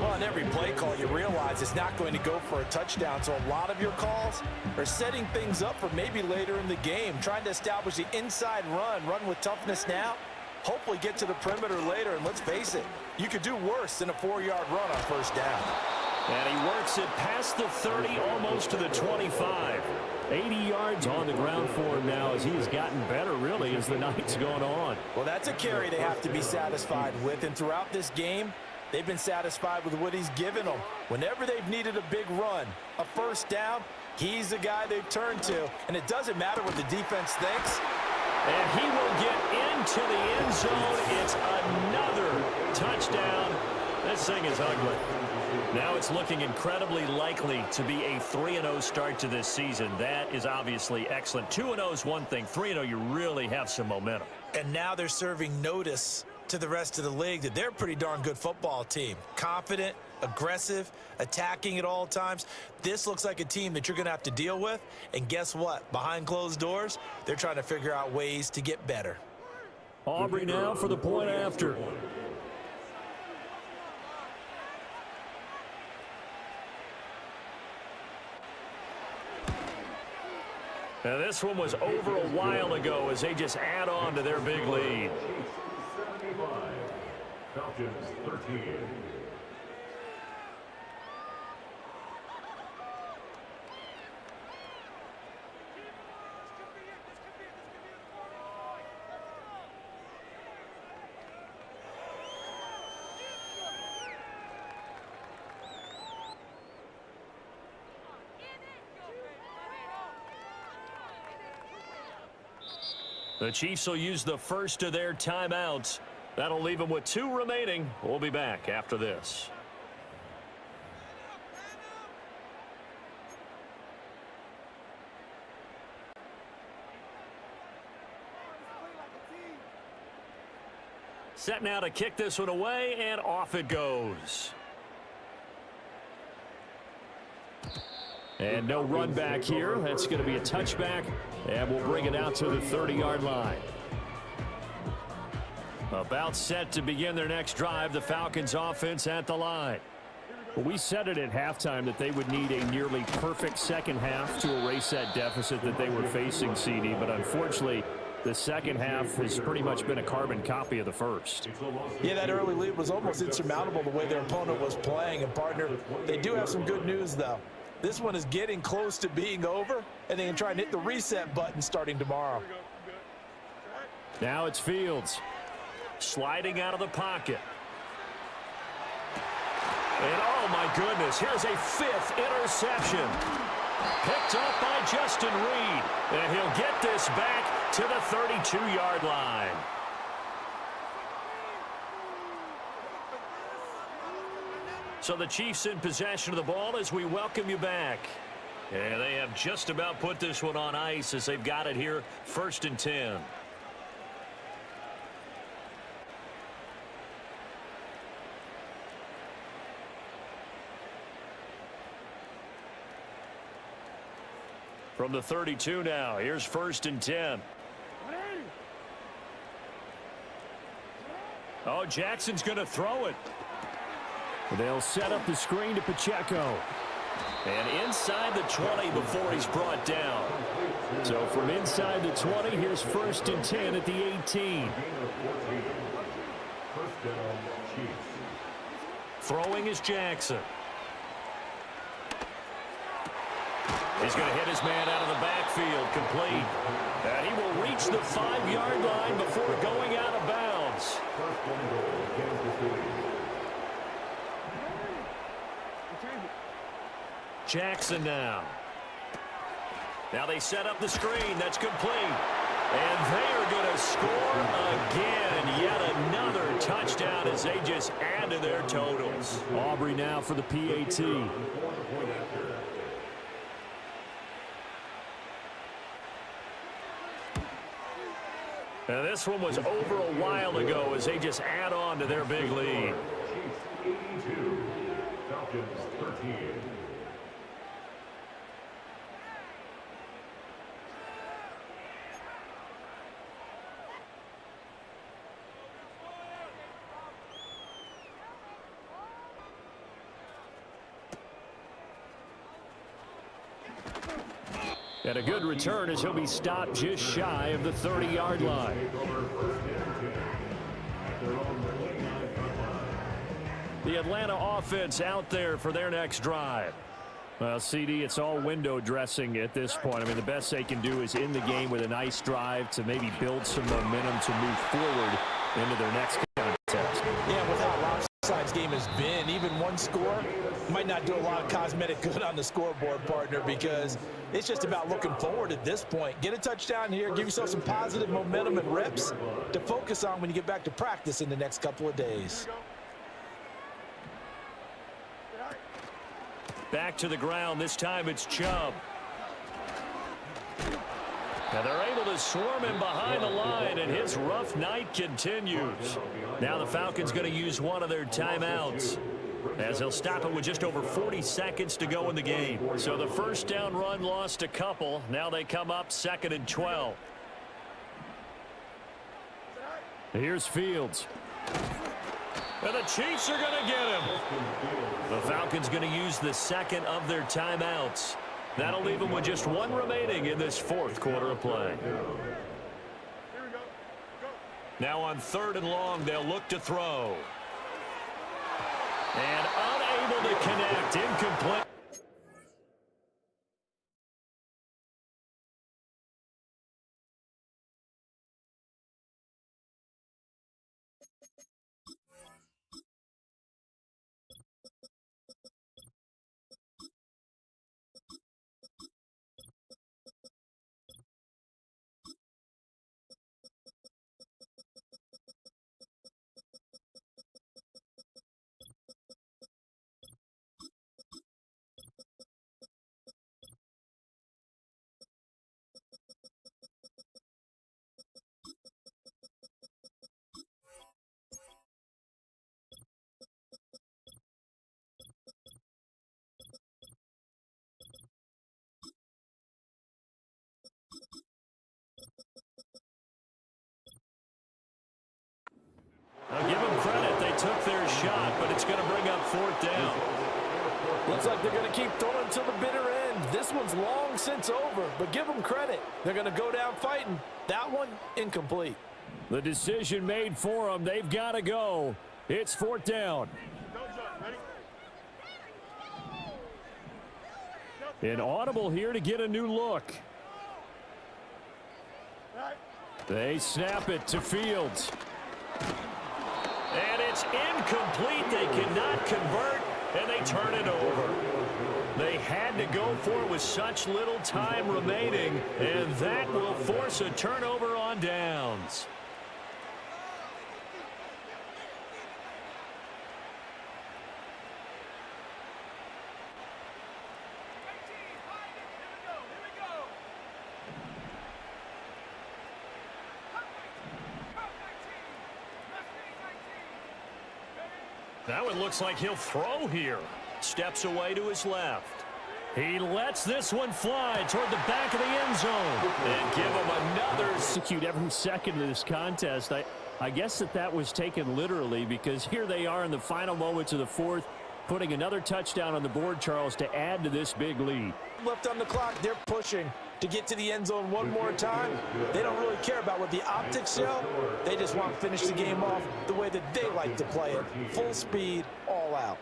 Speaker 2: Well, on every play call, you realize it's not going to go for a touchdown. So a lot of your calls are setting things up for maybe later in the game, trying to establish the inside run with toughness now, hopefully get to the perimeter later. And let's face it, you could do worse than a 4-yard run on first down.
Speaker 1: And he works it past the 30, almost to the 25. 80 yards on the ground for him now as he has gotten better, really, as the night's gone on.
Speaker 2: Well, that's a carry they have to be satisfied with. And throughout this game, they've been satisfied with what he's given them. Whenever they've needed a big run, a first down, he's the guy they've turned to. And it doesn't matter what the defense thinks.
Speaker 1: And he will get into the end zone. It's another touchdown. This thing is ugly. Now it's looking incredibly likely to be a 3-0 start to this season. That is obviously excellent. 2-0 is one thing. 3-0, you really have some momentum.
Speaker 2: And now they're serving notice to the rest of the league that they're a pretty darn good football team. Confident, aggressive, attacking at all times. This looks like a team that you're going to have to deal with. And guess what? Behind closed doors, they're trying to figure out ways to get better.
Speaker 1: Aubrey now for the point after. Now this one was over a while ago as they just add on to their big lead.
Speaker 4: 75. Falcons 13.
Speaker 1: The Chiefs will use the first of their timeouts. That'll leave them with 2 remaining. We'll be back after this. Set now to kick this one away, and off it goes. And no run back here. That's going to be a touchback, and we'll bring it out to the 30-yard line. About set to begin their next drive, the Falcons offense at the line. We said it at halftime that they would need a nearly perfect second half to erase that deficit that they were facing, CD, but unfortunately, the second half has pretty much been a carbon copy of the first.
Speaker 2: Yeah, that early lead was almost insurmountable the way their opponent was playing. And, partner, they do have some good news, though. This one is getting close to being over, and they can try and hit the reset button starting tomorrow.
Speaker 1: Now it's Fields. Sliding out of the pocket. And, oh, my goodness, here's a 5th interception. Picked up by Justin Reed. And he'll get this back to the 32-yard line. So the Chiefs in possession of the ball as we welcome you back. And they have just about put this one on ice as they've got it here, 1st and 10. From the 32 now, here's 1st and 10. Oh, Jackson's going to throw it. They'll set up the screen to Pacheco. And inside the 20 before he's brought down. So from inside the 20, here's 1st and 10 at the 18. Throwing is Jackson. He's going to hit his man out of the backfield, complete. And he will reach the 5-yard line before going out of bounds. Jackson now. Now they set up the screen. That's complete. And they are going to score again. Yet another touchdown as they just add to their totals. Aubrey now for the PAT. Now this one was over a while ago as they just add on to their big lead.
Speaker 4: Chiefs 82, Falcons 13.
Speaker 1: And a good return as he'll be stopped just shy of the 30-yard line. The Atlanta offense out there for their next drive. Well, CD, it's all window dressing at this point. I mean, the best they can do is end the game with a nice drive to maybe build some momentum to move forward into their next contest.
Speaker 2: Yeah, with how lopsided game has been, even one score might not do a lot of cosmetic good on the scoreboard, partner, because it's just about looking forward at this point. Get a touchdown here, give yourself some positive momentum and reps to focus on when you get back to practice in the next couple of days.
Speaker 1: Back to the ground. This time it's Chubb. Now they're able to swarm him behind the line, and his rough night continues. Now the Falcons going to use one of their timeouts, as they'll stop it with just over 40 seconds to go in the game. So the first down run lost a couple. Now they come up 2nd and 12. Here's Fields. And the Chiefs are going to get him. The Falcons going to use the second of their timeouts. That'll leave them with just one remaining in this fourth quarter of play. Now on 3rd and long, they'll look to throw. And unable to connect. Incomplete. I'll give them credit. They took their shot, but it's going to bring up 4th down.
Speaker 3: Looks like they're going to keep throwing to the bitter end. This one's long since over, but give them credit. They're going to go down fighting. That one, incomplete.
Speaker 1: The decision made for them. They've got to go. It's 4th down. An audible here to get a new look. They snap it to Fields. And it's incomplete. They cannot convert, and they turn it over. They had to go for it with such little time remaining, and that will force a turnover on downs. That one looks like he'll throw here. Steps away to his left. He lets this one fly toward the back of the end zone. And give him another. Execute every second of this contest. I guess that was taken literally, because here they are in the final moments of the fourth, putting another touchdown on the board, Charles, to add to this big lead.
Speaker 2: Left on the clock, they're pushing to get to the end zone one more time. They don't really care about what the optics show. They just want to finish the game off the way that they like to play it. Full speed, all out.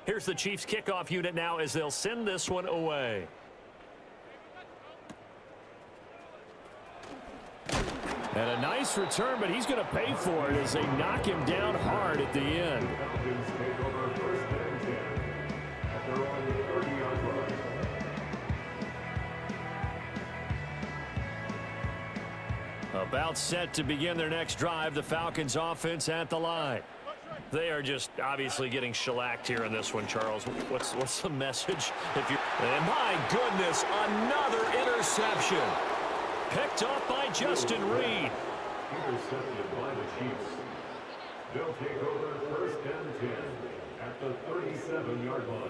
Speaker 1: Here's the Chiefs kickoff unit now as they'll send this one away. And a nice return, but he's going to pay for it as they knock him down hard at the end. About set to begin their next drive, the Falcons offense at the line. They are just obviously getting shellacked here in this one, Charles. What's the message? And my goodness, another interception. Picked off by Justin Reed.
Speaker 4: Intercepted by the Chiefs. They'll take over 1st and 10 at the 37-yard line.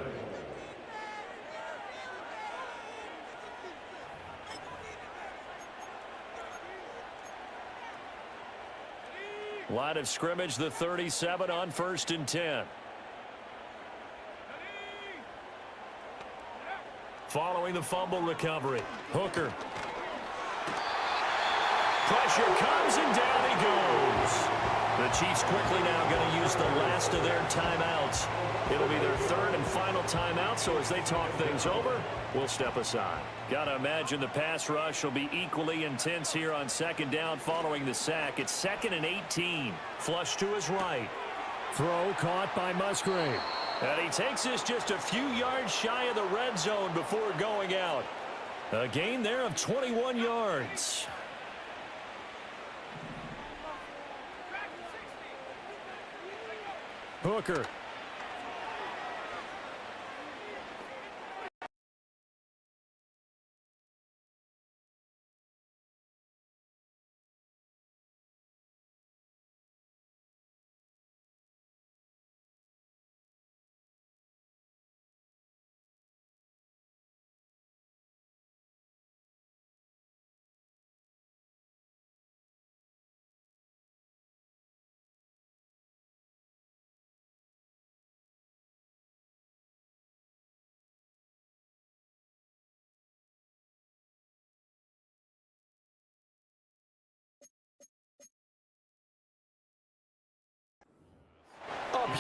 Speaker 1: Line of scrimmage, the 37 on 1st and 10. Following the fumble recovery, Hooker. Pressure comes and down he goes. The Chiefs quickly now going to use the last of their timeouts. It'll be their 3rd and final timeout, so as they talk things over, we'll step aside. Got to imagine the pass rush will be equally intense here on 2nd down following the sack. It's 2nd and 18. Flush to his right. Throw caught by Musgrave. And he takes this just a few yards shy of the red zone before going out. A gain there of 21 yards. Hooker.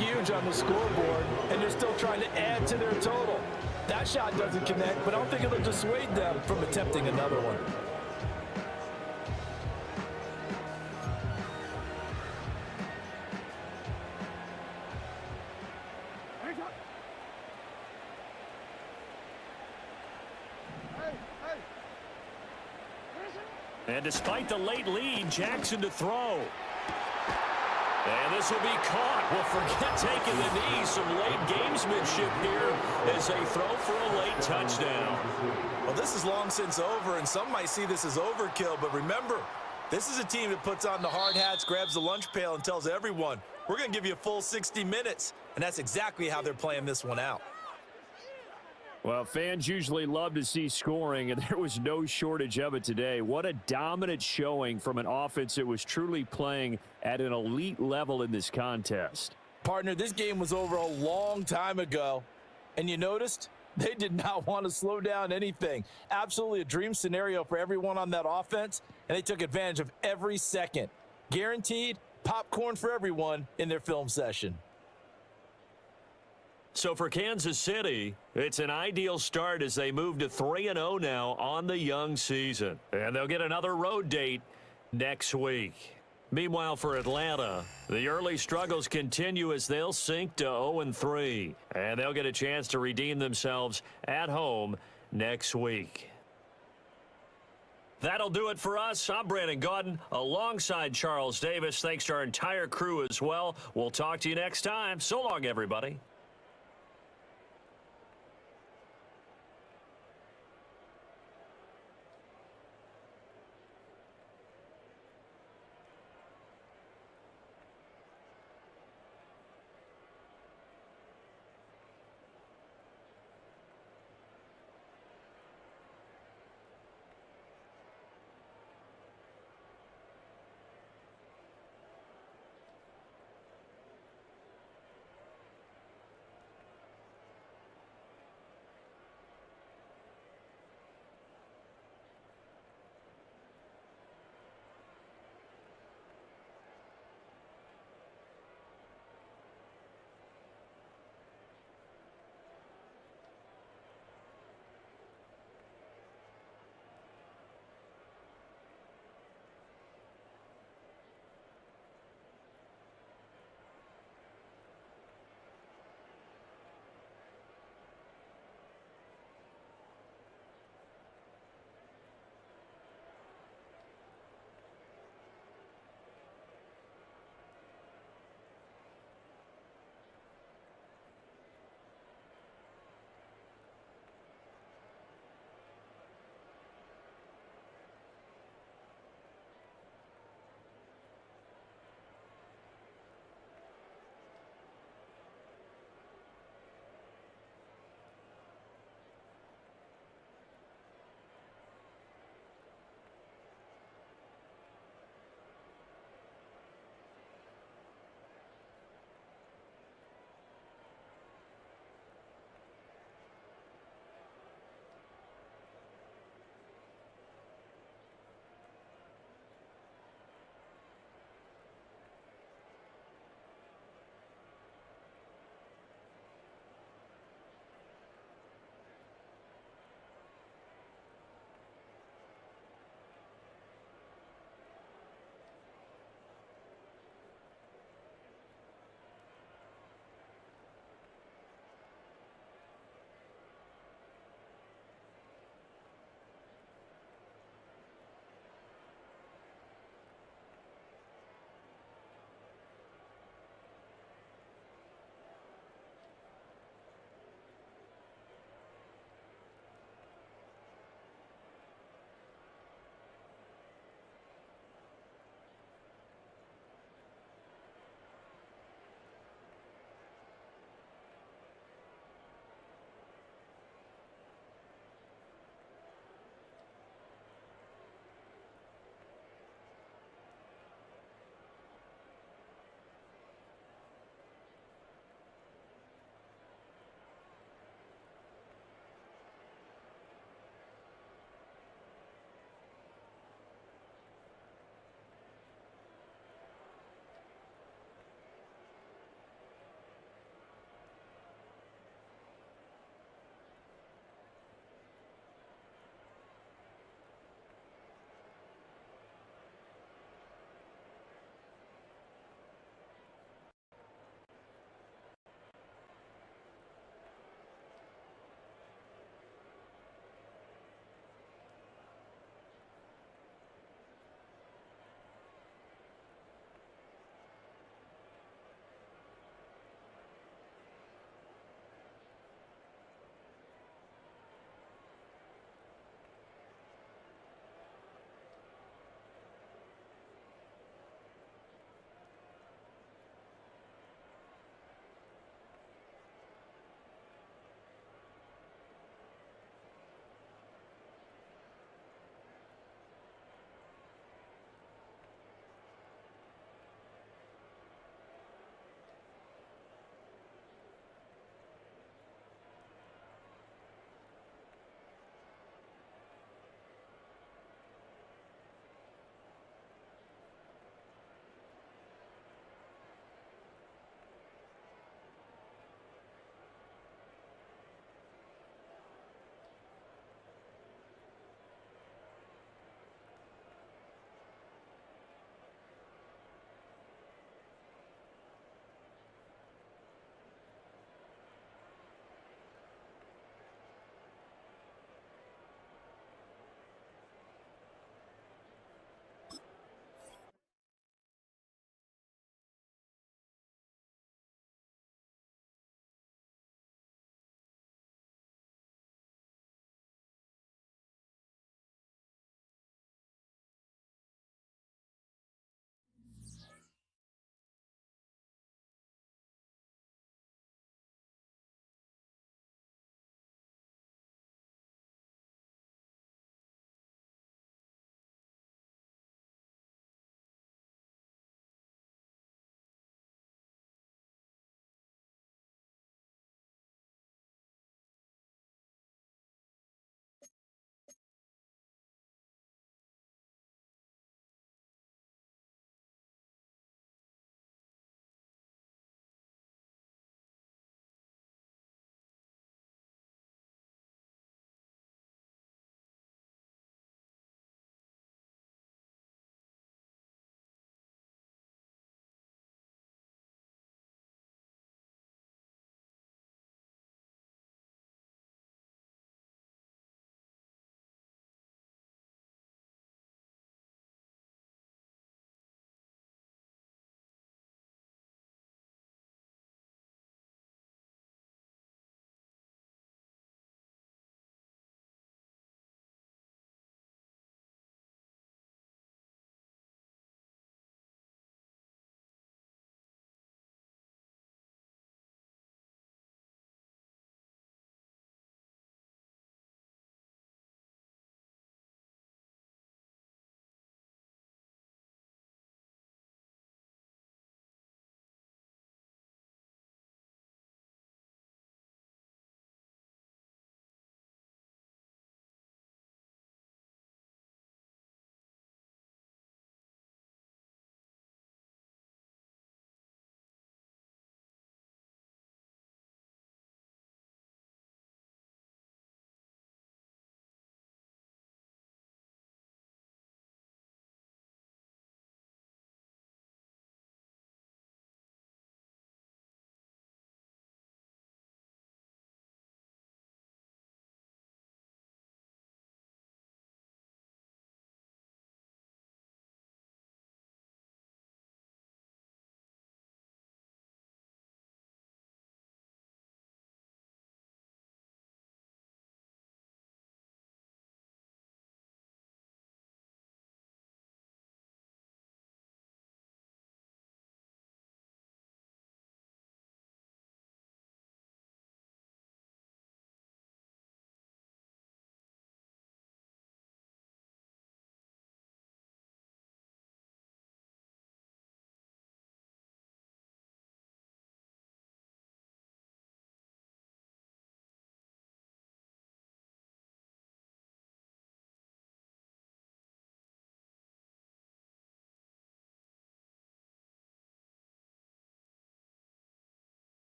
Speaker 3: huge on the scoreboard, and they're still trying to add to their total. That shot doesn't connect, but I don't think it'll dissuade them from attempting another one.
Speaker 1: And despite the late lead, Jackson to throw. And this will be caught. Well, forget taking the knee. Some late gamesmanship here as they throw for a late touchdown.
Speaker 2: Well, this is long since over, and some might see this as overkill. But remember, this is a team that puts on the hard hats, grabs the lunch pail, and tells everyone, we're going to give you a full 60 minutes. And that's exactly how they're playing this one out.
Speaker 1: Well, fans usually love to see scoring, and there was no shortage of it today. What a dominant showing from an offense that was truly playing at an elite level in this contest.
Speaker 3: Partner, this game was over a long time ago, and you noticed they did not want to slow down anything. Absolutely a dream scenario for everyone on that offense, and they took advantage of every second. Guaranteed popcorn for everyone in their film session.
Speaker 1: So for Kansas City, it's an ideal start as they move to 3-0 now on the young season. And they'll get another road date next week. Meanwhile, for Atlanta, the early struggles continue as they'll sink to 0-3. And they'll get a chance to redeem themselves at home next week. That'll do it for us. I'm Brandon Gaudin alongside Charles Davis. Thanks to our entire crew as well. We'll talk to you next time. So long, everybody.